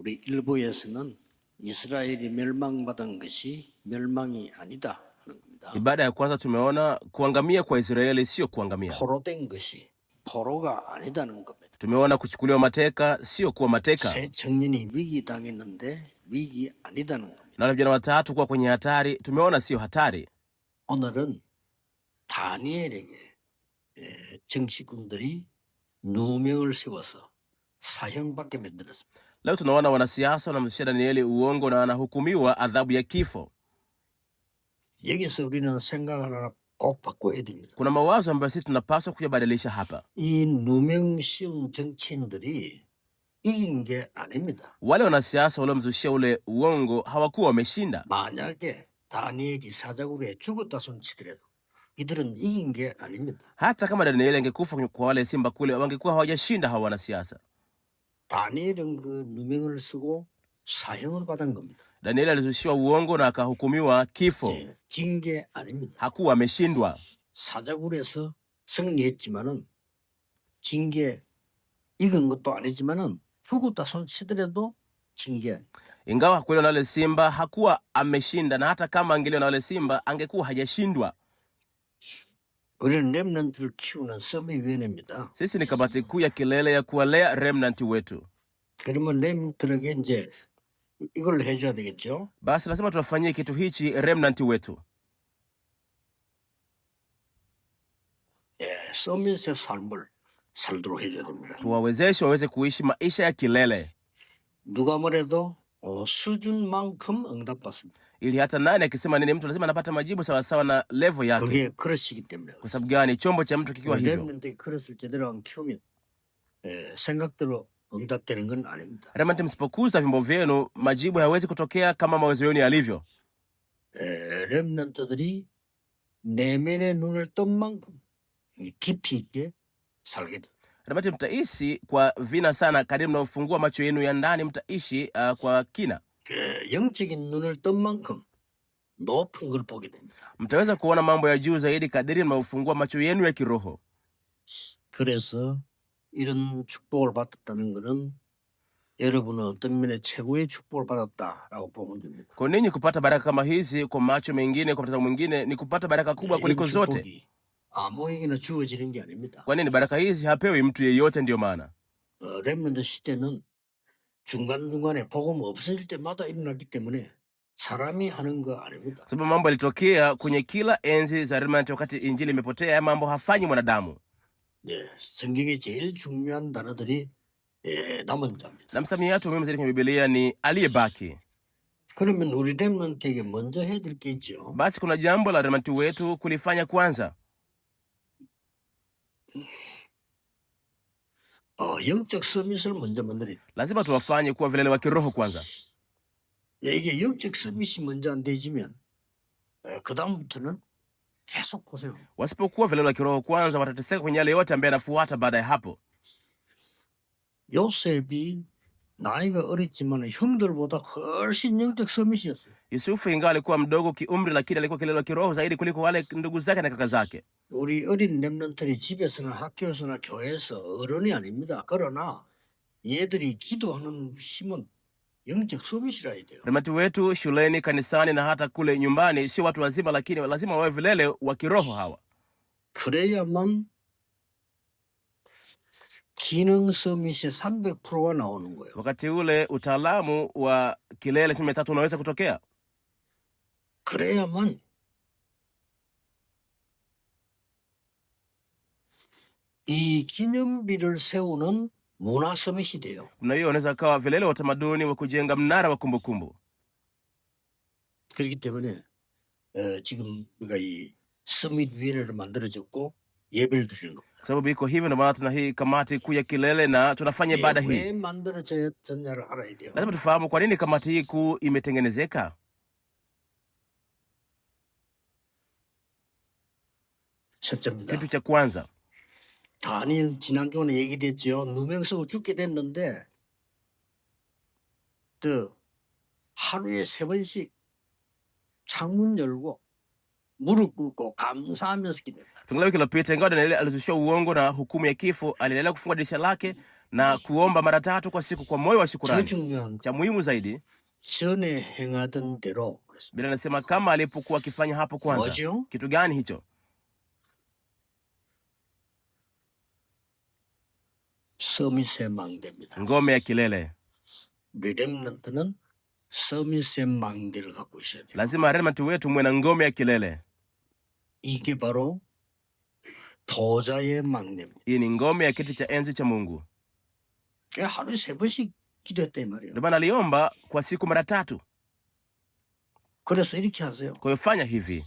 우리 일부에서는 이스라엘이 멸망받은 것이 멸망이 아니다 하는 겁니다. Ibada ya kwanza tumeona kuangamia kwa Israeli sio kuangamia. 포로된 것이 포로가 아니다는 겁니다. Tumeona kuchukuliwa mateka sio kuwa mateka. 세 청년이 위기 당했는데 위기 아니다는 겁니다. Na vijana watatu kuwa kwenye hatari, tumeona sio hatari. 오늘은 다니엘에게 정치군들이 누명을 세워서 사형받게 만들었습니다. Leo tunaona wanasiasa wanamshia Danieli uongo na anahukumiwa adhabu ya kifo. 여기서 우리는 생각을 하나 꼭 바꿔야 됩니다. Kuna mawazo ambayo sisi tunapaswa kuyabadilisha hapa. 이 누명 씌운 정치인들이 이긴 게 아닙니다. Wale wanasiasa waliomzushia ule uongo hawakuwa wameshinda. 만약에 다니엘이 사자굴에 죽었다 손치더라도 이들은 이긴 게 아닙니다. Hata kama Danieli angekufa kwa wale simba kule, wangekuwa hawajashinda hawa wanasiasa. 다니엘은 그 누명을 쓰고 사형을 받은 겁니다. Danieli alizushiwa uongo na akahukumiwa kifo. 진 게 아닙니다. Hakuwa ameshindwa. 사자굴에서 승리했지만은 진 게 이긴 것도 아니지만은 죽었다 손치더라도 진 게. Ingawa hakuliwa na wale simba, hakuwa ameshinda, na hata kama angeliwa na wale simba angekuwa hajashindwa. 우리는 렘넌트를 키우는 서미위원회입니다. Sisi ni kamati kuu ya kilele ya kuwalea remnant wetu. 그러면 렘넌트에게 이제 이걸 해줘야 되겠죠. Basi lazima tuwafanyie kitu hichi remnant wetu. 서밋의 삶을 살도록 해줘야 됩니다. Tuwawezeshe waweze kuishi maisha ya kilele, 누가 뭐래도 수준만큼 응답받습니다. ili hata nani akisema nini mtu lazima anapata majibu sawasawa na level yake. 그게 그릇이기 때문에. Kwa sababu gani? Chombo cha mtu kikiwa hivyo, 렘넌트의 그릇을 제대로 안 키우면 생각대로 응답되는 건 아닙니다. remnant msipokuza vyombo vyenu, majibu hayawezi kutokea kama mawazo yenu yalivyo. 렘넌트들이 내면의 눈을 뜬 만큼 깊이 있게 살게 돼. Remnant mtaishi kwa vina sana, kadiri mnaofungua macho yenu ya ndani mtaishi kwa kina. 영적인 눈을 뜬 만큼 높은 걸 보게 됩니다. Mtaweza kuona mambo ya juu zaidi kadiri mnaofungua macho yenu ya kiroho. 그래서 이런 축복을 받았다는 것은 여러분은 어떤 면에 최고의 축복을 받았다라고 보면 됩니다. Kwa ninyi kupata baraka kama hizi kwa macho mengine, kwa mtazamo mwingine, ni kupata baraka kubwa kuliko zote. 축복이 아무에게나 주어지는 게 아닙니다. Kwa nini? Baraka hizi hapewi mtu yeyote. Ndio maana 렘넌트 시대는 중간중간에 복음 없어질 때마다 일어나기 때문에 사람이 하는 거 아닙니다. sababu mambo yalitokea kwenye kila enzi za remnant. Wakati injili imepotea, mambo hafanyi mwanadamu. 성경의 제일 중요한 단어들이 남은 자입니다. Na msamiati muhimu zaidi kwenye Biblia ni aliyebaki. 그러면 우리 렘넌트에게 먼저 해야 될 게 있죠. Basi kuna jambo la remnant wetu kulifanya kwanza. 영적 서밋을 먼저 만들어야 돼. Lazima tuwafanye kuwa vilele wa kiroho kwanza. 이게 영적 서밋이 먼저 안 되지면 그 다음부터는 계속 보세요. Wasipokuwa vilele wa kiroho kwanza, watateseka kwenye yale yote ambaye yanafuata baada ya hapo. 요셉이 나이가 어렸지만 형들보다 훨씬 영적 서밋이었어요. Yusufu ingawa alikuwa mdogo kiumri, lakini alikuwa kilele wa kiroho zaidi kuliko wale ndugu zake na kaka zake. 우리 어린 렘넌트들이 집에서나 학교에서나 교회에서 어른이 아닙니다. 그러나 얘들이 기도하는 힘은 영적 서밋이라 해야 돼요. Remnant wetu shuleni, kanisani na hata kule nyumbani sio watu wazima, lakini lazima wawe vilele wa kiroho hawa. 그래야만 기능 서밋의 300%가 나오는 거예요. Wakati ule utaalamu wa kilele 300 unaweza kutokea. 그래야만 이 기념비를 세우는 문화 서밋이 돼요. Na hiyo unaweza kawa vilele wa utamaduni wa kujenga mnara wa kumbukumbu. 그렇기 때문에 지금 우리가 이 서밋 위원회를 만들어졌고 예배를 드리는 겁니다. Sababu iko hivyo, ndio maana tuna hii kamati kuu ya kilele na tunafanya ibada hii. 왜 만들어졌냐를 알아야 돼요. Lazima tufahamu kwa nini kamati hii kuu imetengenezeka. 첫째입니다. Kitu cha kwanza, 다니엘 지난주에 얘기됐죠. 누명 쓰고 죽게 됐는데 하루에 3번씩 창문 열고 무릎 꿇고 감사하면서 기도했다. Tungeleo kilopita, ingawa Danieli alizushiwa uongo na hukumu ya kifo, aliendelea kufunga dirisha lake na kuomba mara 3 kwa siku kwa moyo wa 더 shukrani. 중요한 거 Cha muhimu zaidi, 전에 행하던 대로 그랬습니다. Biblia inasema kama alipokuwa akifanya hapo kwanza. 뭐죠? Kitu gani hicho? 서밋의 망대입니다. Ngome ya kilele. 렘넌트는 서밋의 망대를 갖고 있어야 돼요. Lazima remnant wetu muwe na ngome ya kilele. 이게 바로 보좌의 망대입니다. Hii ni ngome ya kiti cha enzi cha Mungu. 하루에 3번씩 기도했단 말이에요. Ndio maana aliomba kwa siku mara 3. 그래서 이렇게 하세요. Kwa hiyo fanya hivi.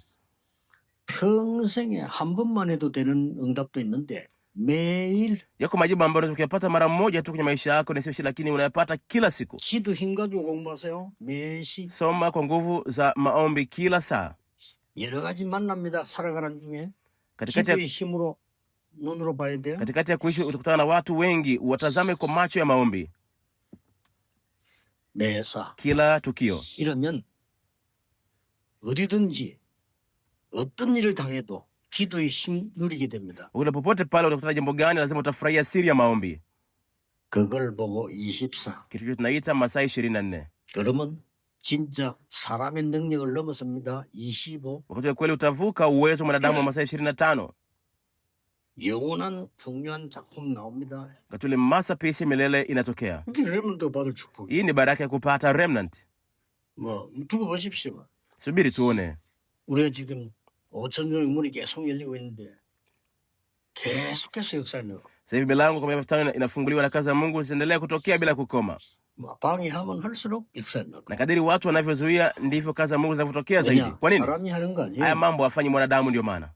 평생에 한 번만 해도 되는 응답도 있는데 매일 Yako majibu ambayo unaweza kuyapata mara moja tu kwenye maisha yako, na sio shida, lakini unayapata kila siku. 기도 힘 가지고 공부하세요. 매시 Soma kwa nguvu za maombi kila saa. 여러 가지 만납니다. 살아가는 중에 Katikati ya, 기도의 힘으로 눈으로 봐야 돼요. katikati ya kuishi utakutana na watu wengi, watazame kwa macho ya maombi 매사 kila tukio. 이러면 어디든지 어떤 일을 당해도 기도의 힘 누리게 됩니다. Ule popote pale utakutana jambo gani, lazima utafurahia siri ya maombi. 그걸 보고 24. Kitu hicho tunaita masaa 24. 그러면 진짜 사람의 능력을 넘어섭니다. 25. Wakati wa kweli utavuka uwezo wa mwanadamu wa masaa 25. 영원한 중요한 작품 나옵니다. Wakati ule masterpiece ya milele inatokea. 이렇게 렘넌트 받을 축복. Hii ni baraka ya kupata remnant. 뭐 두고 보십시오. Subiri tuone. 우리가 지금 5,000년 문이 계속 열리고 있는데 계속해서 역사를 넣고 Sasa hivi milango kwa 5,000 inafunguliwa na kazi ya Mungu zinaendelea kutokea bila kukoma. 방해하면 할수록 역사를 넣고. Na kadiri watu wanavyozuia ndivyo kazi ya Mungu zinavyotokea zaidi. Kwa nini? 사람이 하는 거 Haya 아니에요. mambo hafanyi mwanadamu, ndio maana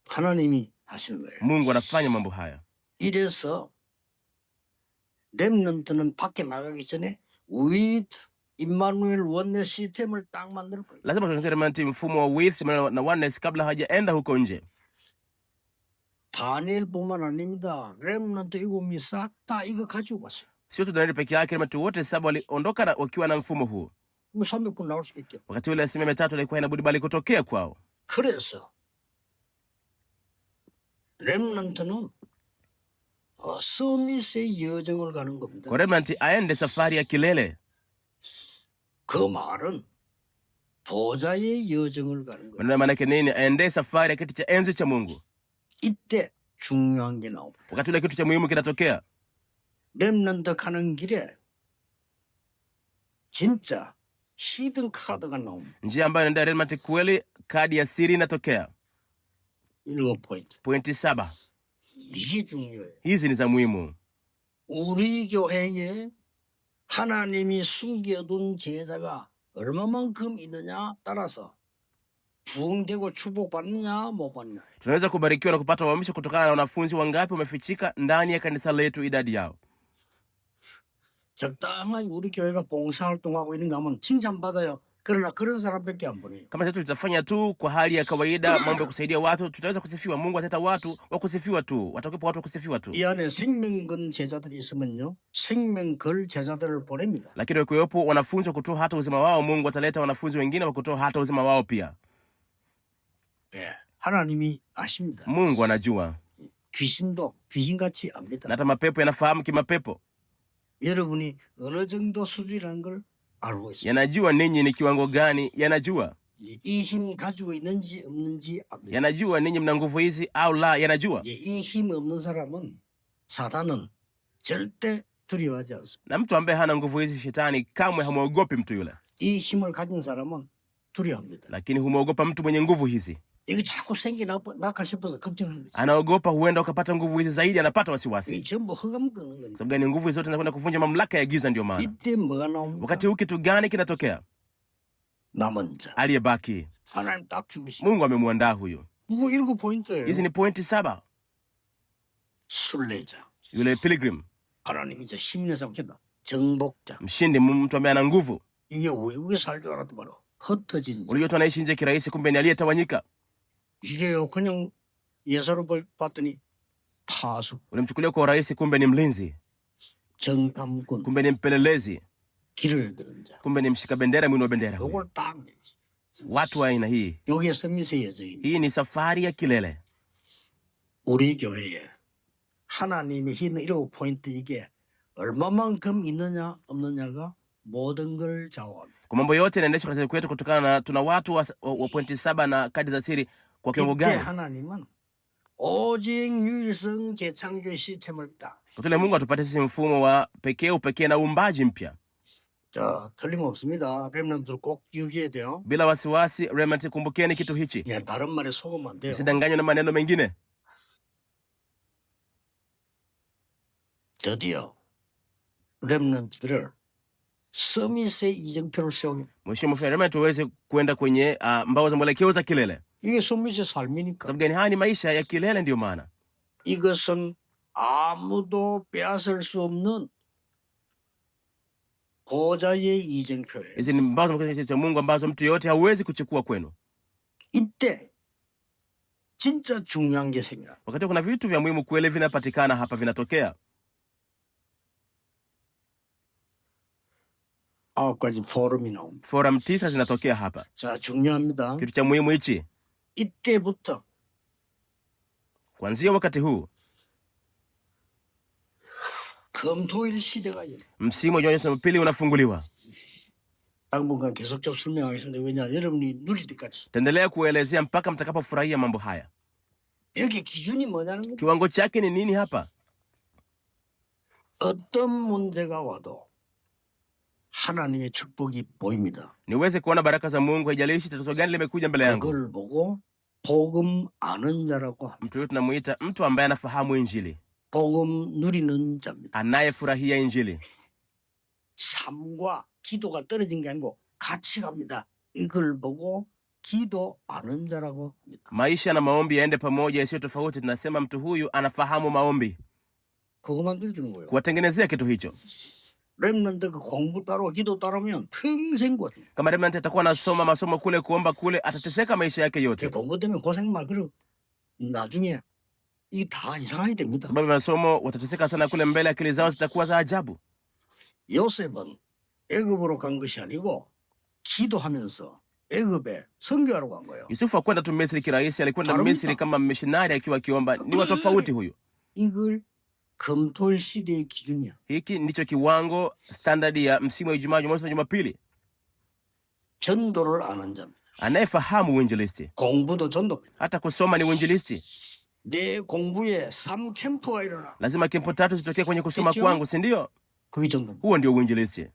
하나님이 하시는 거예요. Mungu anafanya mambo haya. 이래서 렘넌트는 밖에 나가기 전에 with 임마누엘 원내 시스템을 딱 만들 거예요. Lazima tutengeneze remnant, mfumo wa with na oneness kabla hajaenda huko nje. 다니엘뿐만 아닙니다. 렘넌트 7이 싹 다 이거 가지고 왔어요. Sio tu Danieli peke yake, remnant wote 7 waliondoka wakiwa na mfumo huu. 뭐 300분 나올 수도 있죠. Wakati ule asilimia 3 ilikuwa inabudi bali kutokea kwao. 그래서 렘넌트는 서밋의 여정을 가는 겁니다. Kwa remnant aende safari ya kilele. 그 말은 보좌의 여정을 가는 거예요. Maana yake nini? Aende safari ya kiti cha enzi cha Mungu. 이때 중요한 게 나옵니다. Wakati ule kitu cha muhimu kinatokea. 렘넌트 가는 길에 진짜 히든 카드가 나옵니다. Njia ambayo inaenda remnant kweli, kadi ya siri inatokea. 7포인트. Pointi 7. 이게 중요해요. Hizi ni za muhimu. 우리 교회에 하나님이 숨겨둔 제자가 얼마만큼 있느냐 따라서 부흥되고 축복받느냐 못 받느냐. Tunaweza kubarikiwa na kupata uhamisho kutokana na wanafunzi wangapi wamefichika ndani ya kanisa letu, idadi yao. 적당히 우리 교회가 봉사활동하고 있는 거 하면 칭찬받아요. 그러나 그런 사람밖에 안 보내요. Kama sisi tutafanya tu kwa hali ya kawaida mambo ya kusaidia watu, tutaweza kusifiwa. Mungu ataleta watu wa kusifiwa tu, watakuwepo watu wa kusifiwa tu. 이 안에 생명건 제자들이 있으면요, 생명걸 제자들을 보냅니다. Lakini wakiwepo wanafunzi wa kutoa hata uzima wao, Mungu ataleta wanafunzi wengine wa kutoa hata uzima wao pia. 네, 하나님이 아십니다. Mungu anajua, 귀신도 귀신같이 압니다. na hata mapepo yanafahamu kimapepo. 여러분이 어느 정도 수준이라는 걸 알고 있습니다. Yanajua ninyi ni kiwango gani, yanajua. 이 힘 가지고 있는지 없는지 압니다. Yanajua ninyi mna nguvu hizi au la, yanajua. 이 힘 없는 사람은 사단은 절대 두려워하지 않습니다. Na mtu ambaye hana nguvu hizi, shetani kamwe hamwogopi mtu yule. 이 힘을 가진 사람은 두려워합니다. Lakini humwogopa mtu mwenye nguvu hizi. 이거 자꾸 생겨날까 싶어서 걱정합니다. Anaogopa huenda ukapata nguvu hizi zaidi, anapata wasiwasi. 이 전부 흑암 끄는 겁니다. Sababu gani? Nguvu hizi zote zinakwenda kuvunja mamlaka ya giza, ndio maana. 이때 뭐가 나옵니까? Wakati huu kitu gani kinatokea? 남은 자. Aliyebaki. 하나님 딱 준비시. Mungu amemwandaa huyu. 그거 7포인트예요. Hizi ni pointi 7. 순례자. Yule pilgrim, 하나님이 이제 힘내서 합니다. 정복자. mshindi, mtu ambaye ana nguvu. 이게 외국에 살 줄 알았던 바로 흩어진 자. Unajua watu wanaishi nje kirahisi, kumbe ni aliyetawanyika. 이게요 그냥 예사로 봤더니 타수, Ulimchukulia kwa urahisi, kumbe ni mlinzi, 정탐꾼, kumbe ni mpelelezi, 길을 들은 자. kumbe ni mshika bendera, mwini wa bendera. Huyu. 요걸 딱 Watu wa aina hii, 여기에 서밋의 여정입니다. hii ni safari ya kilele. 우리 교회에 하나님이 흰 7포인트 이게 얼마만큼 있느냐 없느냐가 모든 걸 좌우합니다. Kwa mambo yote yanaendeshwa kanisani kwetu kutokana na tuna watu wa pointi 7 na kadi za siri kwa kiwango 이때 gani. 하나님은 오직 유일성 재창조 시스템을 딱. Kutule Mungu atupatie sisi mfumo wa upekee na uumbaji mpya. 자, 틀림없습니다. 렘넌트들 꼭 기억해야 돼요. Bila wasiwasi, remnant, kumbukeni kitu hichi. 예, 다른 말에 속으면 안 돼요. Msidanganywe na maneno mengine. 드디어 렘넌트들을 서밋의 이정표를 세우게. Mheshimiwa mfanya remnant tuweze kwenda kwenye mbao za mwelekeo za kilele. 이게 서밋의 삶이니까. Sababu gani? Haya ni maisha ya kilele, ndio maana. 이것은 아무도 빼앗을 수 없는 보좌의 이정표예요. Hizi ni mbao za mwelekeo cha Mungu ambazo mtu yote hawezi kuchukua kwenu. 이때 진짜 중요한 게 생겨나. Wakati kuna vitu vya muhimu kweli vinapatikana hapa, vinatokea. 9가지 포럼이 나옵니다. Forum 9 zinatokea hapa. 자, 중요합니다. Kitu cha muhimu hichi, 이때부터 kuanzia wakati huu 금토일 시대가 msimu wa Yohana Pili unafunguliwa. 당분간 계속적으로 설명하겠습니다. 왜냐, 여러분이 누릴 때까지. Taendelea kuelezea mpaka mtakapofurahia mambo haya. 여기 기준이 뭐냐는 거죠. Kiwango chake ni nini hapa? 어떤 문제가 와도 하나님의 축복이 보입니다. Niweze kuona baraka za Mungu, haijalishi tatizo gani limekuja mbele yangu. 그걸 보고 복음 아는 자라고 합니다. Mtu huyu tunamuita mtu ambaye anafahamu Injili, 복음 누리는 자입니다. anayefurahia Injili. 삶과 기도가 떨어진 게 아니고 같이 갑니다. 이걸 보고 기도 아는 자라고 합니다. Maisha na maombi yaende pamoja, yasiyo tofauti. Tunasema mtu huyu anafahamu maombi, 그것만 들어주는 거예요. kuwatengenezea kitu hicho. 렘넌트 그 공부 따로 기도 따르면 평생 고생. Kama remnant atakuwa anasoma masomo kule, kuomba kule, atateseka maisha yake 그 yote. 공부 때문에 고생만 그러 나중에 이 다 이상하게 됩니다. Sababu ya masomo watateseka sana kule mbele, akili zao zitakuwa za ajabu. 요셉은 애굽으로 간 것이 아니고 기도하면서 애굽에 선교하러 간 거예요. Yusufu hakwenda tu Misri kirahisi, alikwenda Harumika. Misri kama missionari akiwa akiomba. Ni wa tofauti huyu. 이걸 금토일 시대의 기준이야. Hiki ndicho kiwango standard ya msimu wa Ijumaa, Jumamosi na Jumapili. 전도를 아는 자입니다. Anayefahamu uinjilisti, 공부도 전도입니다. hata kusoma ni uinjilisti. 내 공부에 3캠프가 일어나. Lazima kempo 3 zitokee kwenye kusoma Hicho. kwangu, si ndio? 그게 전도입니다. Huo ndio uinjilisti.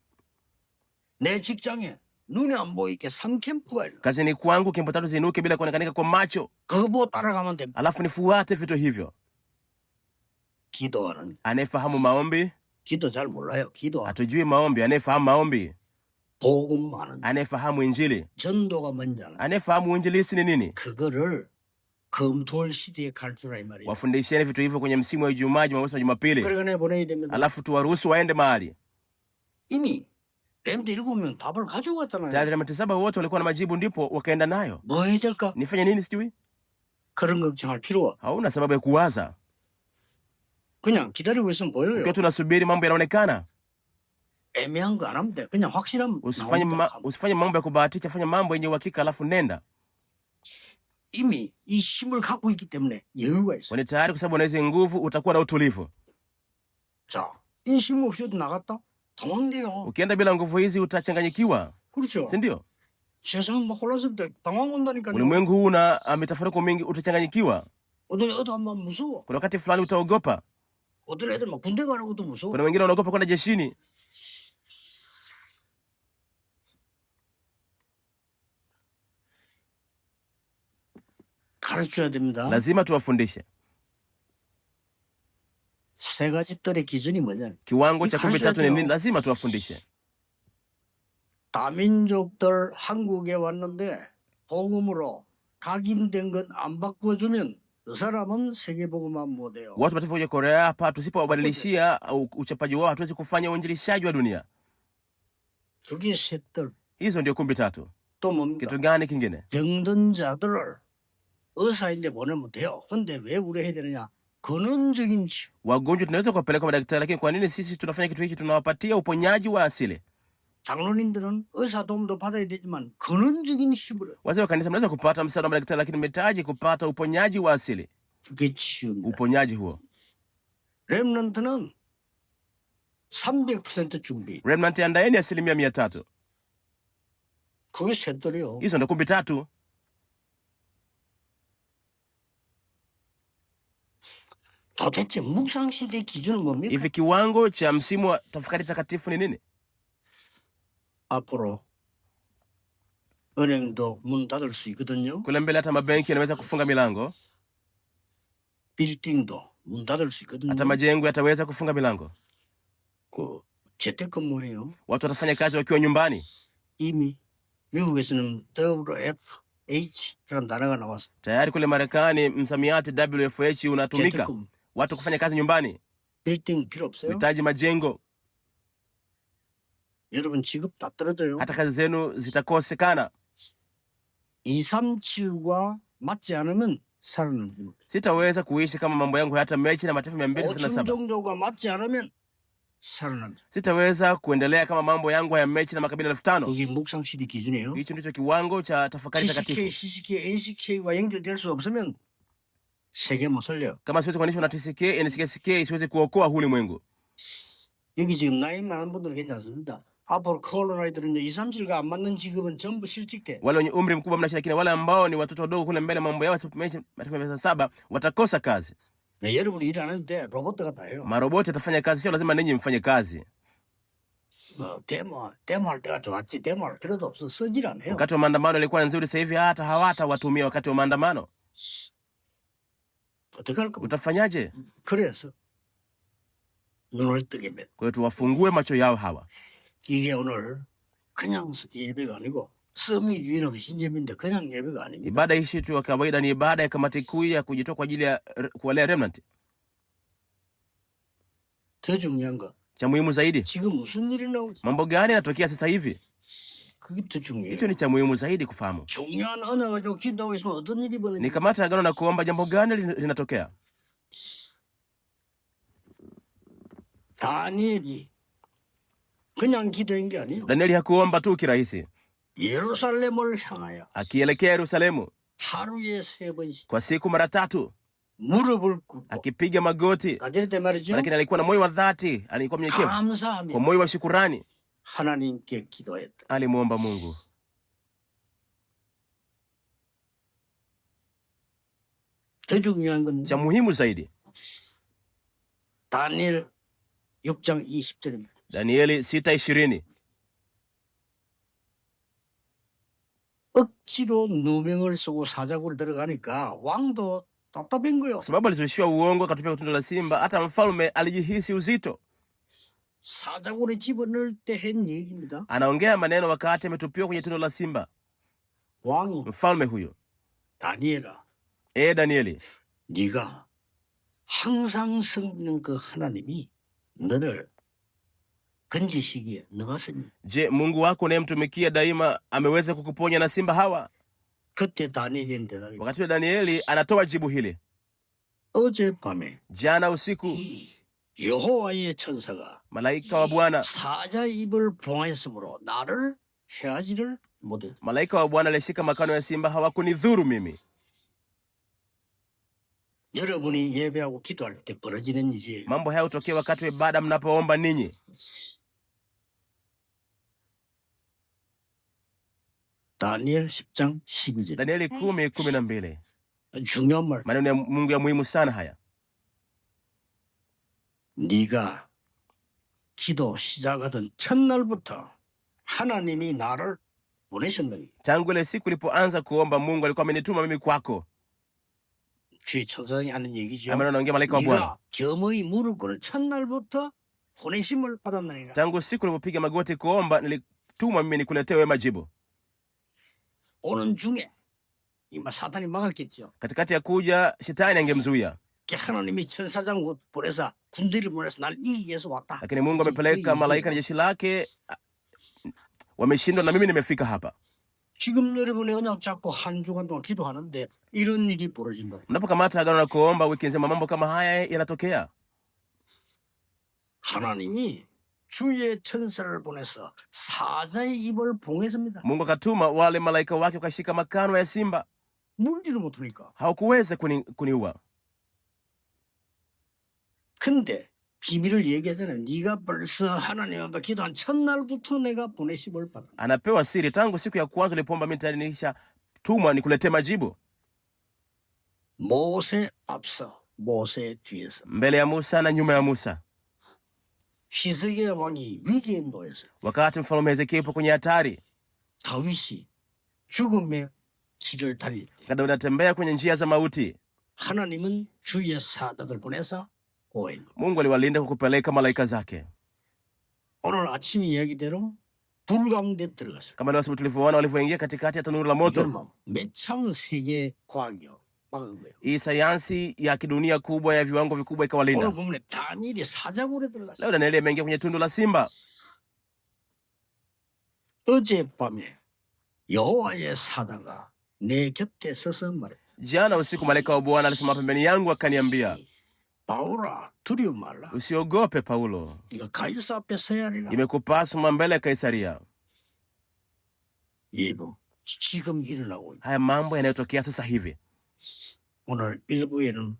내 직장에 눈에 안 보이게 3캠프가 일어나. Kazini kwangu kempo 3 ziinuke bila kuonekanika kwa macho, 그거 보고 따라가면 됩니다. alafu nifuate vitu hivyo. 기도하는. Anayefahamu maombi, 기도 잘 몰라요. 기도하는. hatujui maombi. Anayefahamu maombi, 복음 아는. anayefahamu Injili, 전도가 뭔지 아는. anayefahamu uinjilisti ni nini. 그거를 금토일 시대에 가르치라 이 말이에요. Wafundisheni vitu hivyo kwenye msimu wa Ijumaa, Jumamosi na Jumapili, 그러거나 보내야 됩니다. alafu tuwaruhusu waende mahali. 이미 렘드 7명 답을 가지고 갔잖아요. Tayari remnant 7 wote walikuwa na majibu, ndipo wakaenda nayo. 뭐 해야 될까? Nifanye nini sijui? 그런 걱정할 필요가. Hauna sababu ya kuwaza. 그냥 기다리고 있으면 보여요. Ukiwa tunasubiri mambo yanaonekana. 애매한 거 안 하면 돼. 그냥 확실하면 나온다. Usifanye mambo ya kubahatisha, fanya mambo yenye uhakika, alafu nenda. 이미 이 힘을 갖고 있기 때문에 여유가 있어. Wani tayari kwa sababu na hizo nguvu, utakuwa na utulivu. 자, 이 힘 없이도 나갔다? 당황돼요. Ukienda bila nguvu hizi utachanganyikiwa, 그렇죠. si ndio? 세상은 막 혼란스럽다. 당황 온다니까요. Ulimwengu huu una mitafaruku mingi, utachanganyikiwa. 어떤 애들 한번 무서워. Kuna wakati fulani utaogopa. 어떤 애들 막 군대 가는 것도 무서워. Kuna wengine wanaogopa kwenda jeshini. 가르쳐야 됩니다. Lazima tuwafundishe. 세 가지 뜰의 기준이 뭐냐? Kiwango cha 13 ni nini? Lazima tuwafundishe. 다민족들 한국에 왔는데 복음으로 각인된 건 안 바꿔주면 그 사람은 세계복음만 못해요. Watu mataifa kuja Korea hapa, tusipowabadilishia uchapaji wao, hatuwezi kufanya uinjilishaji wa dunia. 그게 세 뜰. Hizo ndio 13. 또 뭡니까? Kitu gani kingine? 병든 자들을 의사인데 보내면 돼요. 근데 왜 우리 해야 되느냐? 근원적인 치유. Wagonjwa tunaweza kuwapeleka kwa madaktari, lakini kwa nini sisi tunafanya kitu hiki? Tunawapatia uponyaji wa asili. 장로님들은 의사 도움도 받아야 되지만 근원적인 힘을. Wazee wa kanisa mnaweza kupata msaada wa madaktari, lakini mnahitaji kupata uponyaji wa asili. 그게 치유입니다. Uponyaji huo 렘넌트는 300% 준비. Remnant andaeni 300%. 그게 셋들이요. Hizo ndo kumbi tatu. 도대체 묵상시대 기준은 뭡니까? Hivi kiwango cha msimu wa tafakari takatifu ni nini? 앞으로 은행도 문 닫을 수 있거든요. Kule mbele hata mabenki yanaweza kufunga milango, 빌딩도 문 닫을 수 있거든요. hata majengo yataweza kufunga milango. 그 재택근무해요. Watu watafanya kazi wakiwa nyumbani. 이미 미국에서는 WFH라는 단어가 나와서 Tayari kule Marekani msamiati WFH unatumika. 재택근무. Watu kufanya kazi nyumbani. 빌딩 필요 없어요. Uhitaji majengo, 여러분 직업 다 떨어져요. hata kazi zenu zitakosekana. 237과 맞지 않으면 살아남는 Sitaweza kuishi kama mambo yangu hayata mechi na mataifa 237. 정도가 맞지 않으면 살아남는 Sitaweza kuendelea kama mambo yangu haya mechi na makabila 5000. 그게 묵상시대 기준이에요. Hicho ndicho kiwango cha tafakari TCK, takatifu. CCK, NCK와 연결될 수 없으면 세계 못 살려. Kama siwezi kuanishwa na TCK, NCK siwezi kuokoa huu ulimwengu. 여기 지금 나이 많은 분들은 괜찮습니다. 앞으로 코로나이들은 237가 안 맞는 직업은 전부 실직돼. Wale wenye umri mkubwa mna shida, lakini wale ambao ni watoto wadogo kule mbele mambo yao mechi mataifa 237 watakosa kazi. 네, 여러분이 일 안 해도 돼. 로봇가 다 해요. Maroboti atafanya kazi, sio lazima ninyi mfanye kazi. 데모할 때가 좋았지. 데모할 필요도 없어. 쓰질 않아요. Wakati wa maandamano ilikuwa nzuri, sasa hivi hata hawata watumia wakati wa maandamano. 어떡할 겁니까? Utafanyaje? 그래서 눈을 뜨게 매. Kwa hiyo tuwafungue macho yao hawa. 이게 오늘 그냥 예배가 아니고 서밋 유인하고 신재민인데 그냥 예배가 아닙니다. Ibada hii tu ya kawaida, ni ibada ya kamati kuu ya kujitoa kwa ajili ya kuwalea remnant. 더 중요한 거 Cha muhimu zaidi, 지금 무슨 일이 나오고 있어? mambo gani yanatokea sasa hivi? 그게 더 중요해요. Hicho ni cha muhimu zaidi kufahamu. 중요한 언어 가지고 기도하고 있으면 어떤 일이 Ni 벌어지지? kamata agano na kuomba, jambo gani linatokea? 다니엘이 그냥 기도한 게 아니에요. Danieli hakuomba tu kirahisi, 예루살렘을 향하여 akielekea Yerusalemu 하루에 3번씩 kwa siku mara 3, 무릎을 꿇고 akipiga magoti, 가질 때 말이죠. lakini alikuwa na moyo wa dhati, alikuwa mnyenyekevu, kwa 감사하며 moyo wa shukurani 하나님께 기도했다. alimuomba Mungu. 더 중요한 건 Cha muhimu zaidi, 다니엘 6장 20절입니다. Danieli 6:20, 억지로 누명을 쓰고 사자굴 들어가니까 왕도 답답한 거요. kwa sababu alizushiwa uongo akatupia tundu la simba. Hata mfalme alijihisi uzito. 사자굴에 집어넣을 때 한 얘기입니다. Anaongea maneno wakati ametupiwa kwenye tundu la simba. 왕이 Mfalme huyo, 다니엘아, Danieli, 네가 항상 섬기는 그 하나님이 너를 건지시기에 너가서니. je, Mungu wako unayemtumikia daima ameweza kukuponya na simba hawa? 그때 다니엘은 대답이 Wakati wa Danieli anatoa jibu hili, 어젯밤에 jana usiku 여호와의 천사가 malaika wa Bwana 사자 입을 봉하였으므로 나를 해하지를 못해. malaika wa Bwana alishika makano ya simba, hawakunidhuru mimi. 여러분이 예배하고 기도할 때 벌어지는 일이에요. Mambo haya hutokea wakati wa ibada mnapoomba ninyi. 다니엘 10장 12절. Danieli 10:12. 중요한 말. Maneno ya Mungu ya muhimu sana haya. 네가 기도 시작하던 첫날부터 하나님이 나를 보내셨느니. Tangu ile siku ilipoanza kuomba, Mungu alikuwa amenituma mimi kwako. 주의 천사장이 하는 얘기죠. Maneno anaongea malaika wa Bwana. 네가 겸허히 무릎 꿇은 첫날부터 보내심을 받았느니라. Tangu siku ulipopiga magoti kuomba, nilitumwa mimi nikuletee wewe majibu. 오는 중에 이마 사탄이 막았겠죠. Katikati ya kuja, shetani angemzuia, 하나님이 천사장 보내서 군대를 보내서 날 이기기 위해서 왔다. lakini Mungu amepeleka malaika na jeshi lake, wameshindwa na mimi nimefika hapa. 지금 여러분의 언약 잡고 한 주간 동안 기도하는데 이런 일이 벌어진다. Mnapokamata agano na kuomba wiki nzima, mambo kama haya yanatokea. 하나님이 주의 천사를 보내서 사자의 입을 봉했습니다. Mungu akatuma wale malaika wake wakashika makano ya simba, 물지를 못하니까. hawakuweza kuniua. 근데 비밀을 얘기하잖아요. 네가 벌써 하나님 앞에 기도한 첫날부터 내가 보내심을 받아. Anapewa siri tangu siku ya kwanza ulipoomba mimi tayari nilishatumwa nikuletee majibu. 모세 앞서, 모세 뒤에서. Mbele ya Musa na nyuma ya Musa. 히스기야 왕이 위기에 놓였어요. Wakati mfalme Hezekia yupo kwenye hatari, 다윗이 죽음의 길을 달릴 때 Daudi anatembea kwenye njia za mauti, 하나님은 주의 사닥을 보내서 보호해. Mungu aliwalinda kwa kupeleka malaika zake. 오늘 아침 이야기대로 불 가운데 들어갔어요. Kama leo asubuhi tulivyoona walivyoingia katikati ya tanuru la moto. 이건 매참 세계 과학이요. 막은 거예요. Hii sayansi ya kidunia kubwa ya viwango vikubwa 오늘 ikawalinda. 보면 다니엘이 사자굴에 들어갔어요. Leo Danieli ameingia kwenye tundu la simba. 어젯밤에 여호와의 사자가 내 곁에 서서 말해. Jana usiku malaika wa Bwana alisimama pembeni yangu akaniambia, 바울아 두려워 말라. usiogope Paulo, 이거 가이사 앞에 서야 하리라. imekupasa mbele ya Kaisaria. 예부 지금 일어나고 있다. Haya mambo yanayotokea sasa hivi. 오늘 일부에는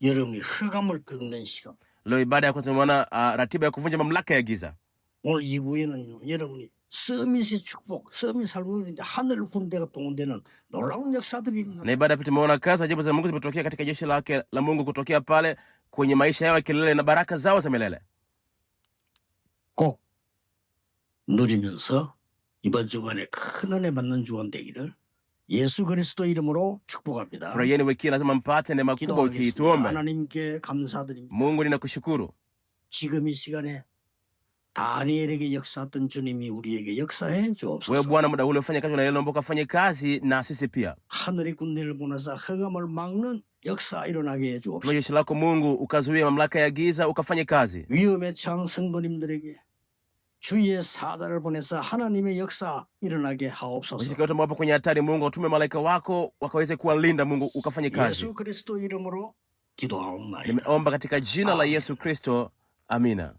여러분이 흑암을 꺾는 시간. Leo ibada ya kwanza tumeona ratiba ya kuvunja mamlaka ya giza. 오늘 2부에는 여러분이 서밋의 축복, 서밋 살고 있는데 하늘 군대가 동원되는 놀라운 역사들이 있는 Na ibada pia tumeona kazi ajabu za Mungu zimetokea katika jeshi lake la Mungu kutokea pale kwenye maisha yao ya kilele na baraka zao za milele. 꼭 누리면서 이번 주간에 큰 은혜 받는 주간 되기를 예수 그리스도 이름으로 축복합니다. Furahieni wiki hii, lazima mpate neema kubwa wiki hii. 기도하겠습니다. Tuombe. 하나님께 감사드립니다. Mungu, ninakushukuru 지금 이 시간에 다니엘에게 역사했던 주님이 우리에게 역사해 wewe 주옵소서. Bwana, muda ule ufanye kazi na naomba ukafanye kazi na sisi pia. 하늘의 군대를 보내서 흑암을 막는 역사 일어나게 해 Tuma 주옵소서. jeshi lako Mungu ukazuia mamlaka ya giza ukafanye kazi. 위험에 처한 성도님들에게 주의 사자를 보내서 하나님의 역사 일어나게 하옵소서. Washirika wote ambao wapo kwenye hatari, Mungu watume malaika wako wakaweze kuwalinda. Mungu ukafanye kazi. 예수 그리스도 이름으로 기도하옵나이다. Nimeomba katika jina la Yesu Kristo, amina.